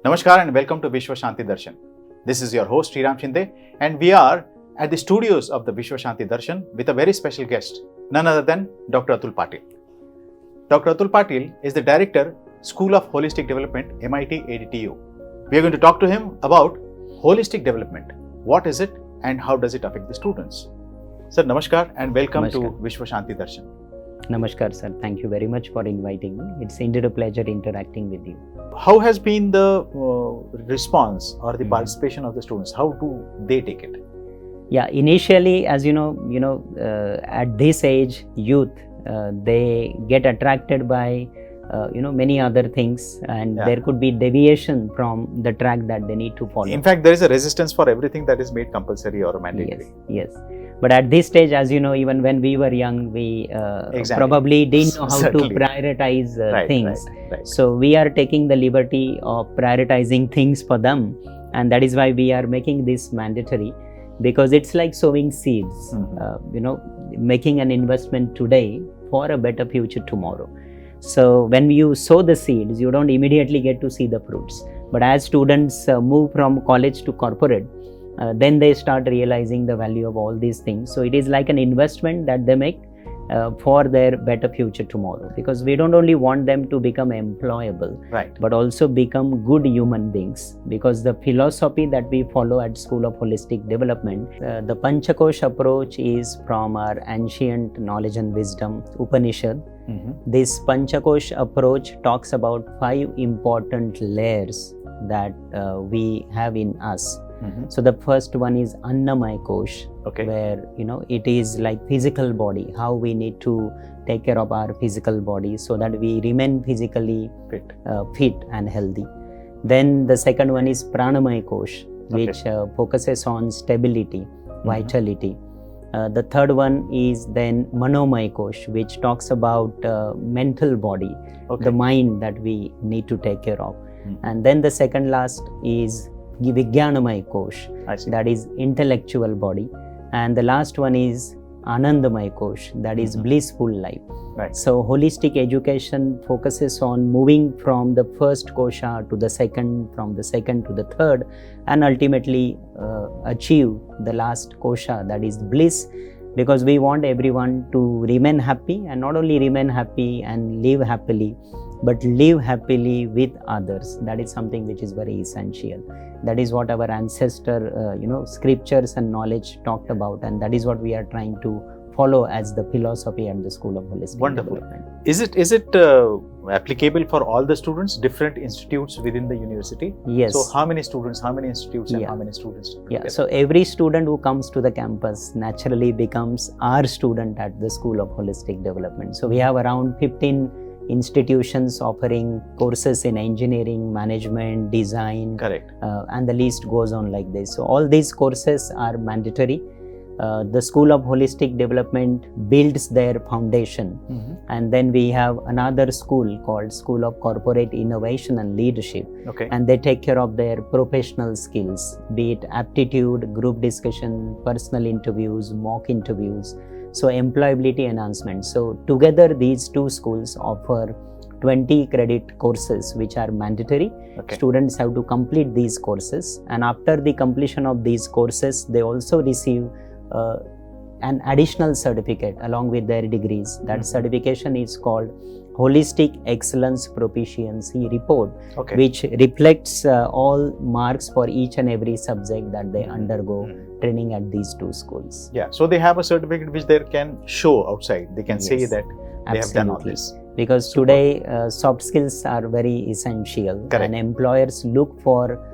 Namaskar and welcome to Vishwa Shanti Darshan. This is your host Sriram Shinde and we are at the studios of the Vishwa Shanti Darshan with a very special guest, none other than Dr. Atul Patil. Dr. Atul Patil is the Director, School of Holistic Development, MIT ADTU. We are going to talk to him about holistic development. What is it and how does it affect the students? Sir, Namaskar and welcome to Vishwa Shanti Darshan. Namaskar sir, thank you very much for inviting me. It's indeed a pleasure interacting with you. How has been the response or the participation of the students? How do they take it? Yeah, initially, as you know, at this age, youth, they get attracted by, many other things, and there could be deviation from the track that they need to follow. In fact, there is a resistance for everything that is made compulsory or mandatory. Yes. But at this stage, as you know, even when we were young, we probably didn't know how to prioritize things. Right. So we are taking the liberty of prioritizing things for them, and that is why we are making this mandatory, because it's like sowing seeds, making an investment today for a better future tomorrow. So when you sow the seeds, you don't immediately get to see the fruits. But as students move from college to corporate, then they start realizing the value of all these things. So it is like an investment that they make for their better future tomorrow, because we don't only want them to become employable, but also become good human beings. Because the philosophy that we follow at School of Holistic Development, the Panchakosh approach is from our ancient knowledge and wisdom, Upanishad. This Panchakosh approach talks about 5 important layers that we have in us. So the first one is Annamaya Kosh, where it is like physical body, how we need to take care of our physical body so that we remain physically fit and healthy. Then the second one is Pranamaya Kosh, which focuses on stability, vitality. The third one is then Manomaya Kosh, which talks about mental body, the mind that we need to take care of. And then the second last is Vijnanamaya Kosh, that is intellectual body. And the last one is Anandamaya Kosh, that is blissful life. So holistic education focuses on moving from the first kosha to the second, from the second to the third, and ultimately achieve the last kosha, that is bliss, because we want everyone to remain happy, and not only remain happy and live happily, but live happily with others. That is something which is very essential. That is what our ancestor, scriptures and knowledge talked about, and that is what we are trying to follow as the philosophy at the School of Holistic Development. Is it applicable for all the students, different institutes within the university? Yes. So how many students, how many institutes, and how many students? So every student who comes to the campus naturally becomes our student at the School of Holistic Development. So we have around 15 institutions offering courses in engineering, management, design, and the list goes on like this. So all these courses are mandatory. The School of Holistic Development builds their foundation, and then we have another school called School of Corporate Innovation and Leadership, and they take care of their professional skills, be it aptitude, group discussion, personal interviews, mock interviews. So employability enhancement. So together these two schools offer 20 credit courses which are mandatory. Students have to complete these courses, and after the completion of these courses they also receive an additional certificate along with their degrees. That certification is called Holistic Excellence Proficiency Report, which reflects all marks for each and every subject that they undergo training at these two schools. So they have a certificate which they can show outside. They can say that they have done all this. Because today soft skills are very essential, and employers look for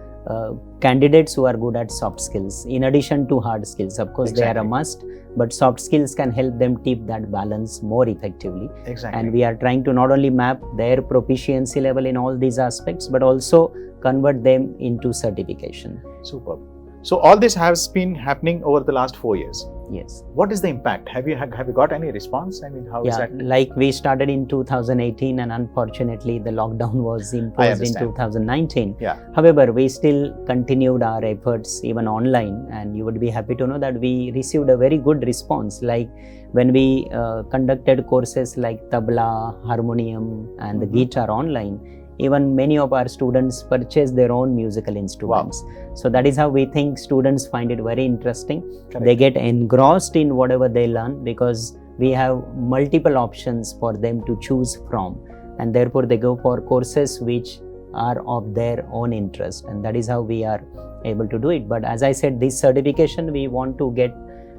candidates who are good at soft skills in addition to hard skills. Of course, they are a must, but soft skills can help them keep that balance more effectively. And we are trying to not only map their proficiency level in all these aspects, but also convert them into certification. Superb. So all this has been happening over the last 4 years. Yes. What is the impact? Have you got any response? I mean, how is that? Like we started in 2018, and unfortunately the lockdown was imposed in 2019. However, we still continued our efforts even online, and you would be happy to know that we received a very good response. Like when we conducted courses like tabla, harmonium and the guitar online, even many of our students purchase their own musical instruments. So that is how we think students find it very interesting. Correct. They get engrossed in whatever they learn because we have multiple options for them to choose from, and therefore they go for courses which are of their own interest, and that is how we are able to do it. But as I said, this certification we want to get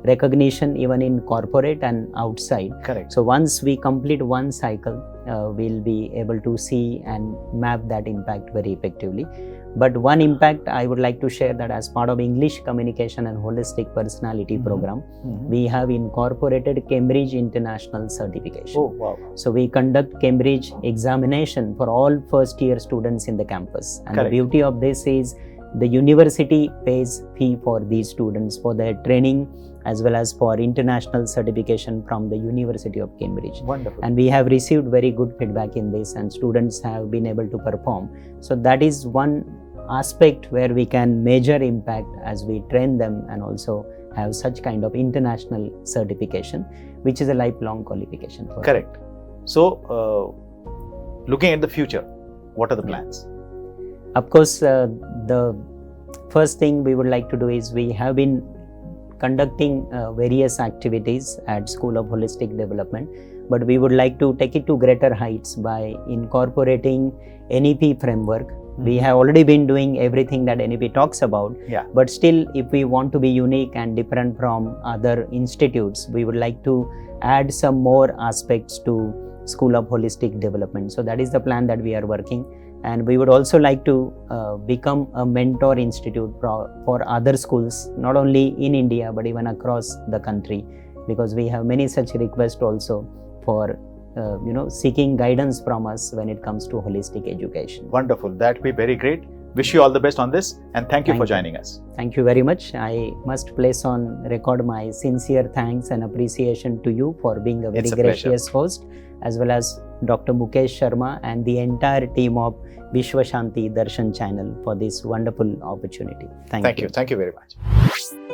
recognition even in corporate and outside. Correct. So once we complete one cycle, we'll be able to see and map that impact very effectively. But one impact I would like to share, that as part of English Communication and Holistic Personality program, we have incorporated Cambridge International Certification. Oh, wow. So we conduct Cambridge examination for all first year students in the campus. And Correct. the beauty of this is the university pays fee for these students for their training as well as for international certification from the University of Cambridge. Wonderful. And we have received very good feedback in this, and students have been able to perform. So that is one aspect where we can measure impact as we train them and also have such kind of international certification, which is a lifelong qualification for Correct. them. So, looking at the future, what are the plans? Of course, the first thing we would like to do is we have been conducting various activities at School of Holistic Development, but we would like to take it to greater heights by incorporating NEP framework. We have already been doing everything that NEP talks about, but still if we want to be unique and different from other institutes, we would like to add some more aspects to School of Holistic Development. So that is the plan that we are working. And we would also like to become a mentor institute for other schools, not only in India, but even across the country, because we have many such requests also for seeking guidance from us when it comes to holistic education. Wonderful. That would be very great. Wish you all the best on this, and thank you for joining us. Thank you very much. I must place on record my sincere thanks and appreciation to you for being a very gracious host, as well as Dr. Mukesh Sharma and the entire team of Vishwa Shanti Darshan channel for this wonderful opportunity. Thank you. Thank you very much.